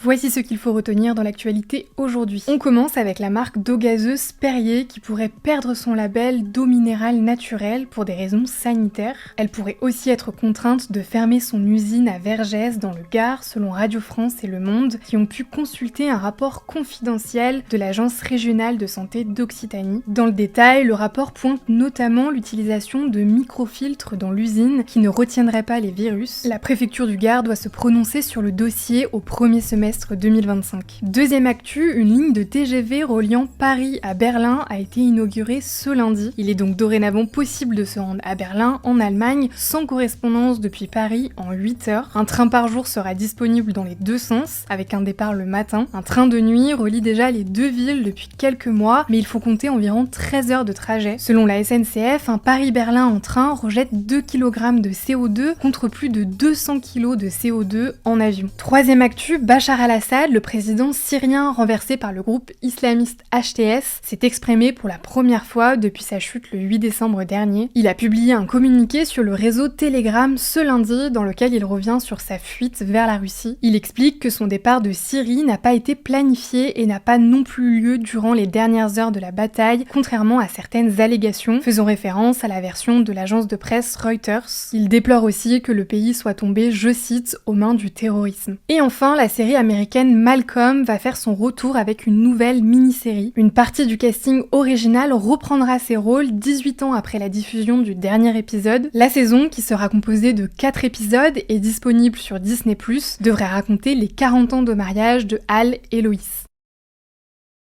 Voici ce qu'il faut retenir dans l'actualité aujourd'hui. On commence avec la marque d'eau gazeuse Perrier qui pourrait perdre son label d'eau minérale naturelle pour des raisons sanitaires. Elle pourrait aussi être contrainte de fermer son usine à Vergès dans le Gard, selon Radio France et Le Monde, qui ont pu consulter un rapport confidentiel de l'Agence régionale de santé d'Occitanie. Dans le détail, le rapport pointe notamment l'utilisation de microfiltres dans l'usine qui ne retiendraient pas les virus. La préfecture du Gard doit se prononcer sur le dossier au premier semestre 2025. Deuxième actu, une ligne de TGV reliant Paris à Berlin a été inaugurée ce lundi. Il est donc dorénavant possible de se rendre à Berlin, en Allemagne, sans correspondance depuis Paris en 8 heures. Un train par jour sera disponible dans les deux sens, avec un départ le matin. Un train de nuit relie déjà les deux villes depuis quelques mois, mais il faut compter environ 13 heures de trajet. Selon la SNCF, un Paris-Berlin en train rejette 2 kg de CO2 contre plus de 200 kg de CO2 en avion. Troisième actu, Bachar al-Assad, le président syrien renversé par le groupe islamiste HTS, s'est exprimé pour la première fois depuis sa chute le 8 décembre dernier. Il a publié un communiqué sur le réseau Telegram ce lundi dans lequel il revient sur sa fuite vers la Russie. Il explique que son départ de Syrie n'a pas été planifié et n'a pas non plus lieu durant les dernières heures de la bataille, contrairement à certaines allégations, faisant référence à la version de l'agence de presse Reuters. Il déplore aussi que le pays soit tombé, je cite, aux mains du terrorisme. Et enfin, la série américaine Malcolm va faire son retour avec une nouvelle mini-série. Une partie du casting original reprendra ses rôles 18 ans après la diffusion du dernier épisode. La saison, qui sera composée de 4 épisodes et disponible sur Disney+, devrait raconter les 40 ans de mariage de Hal et Lois.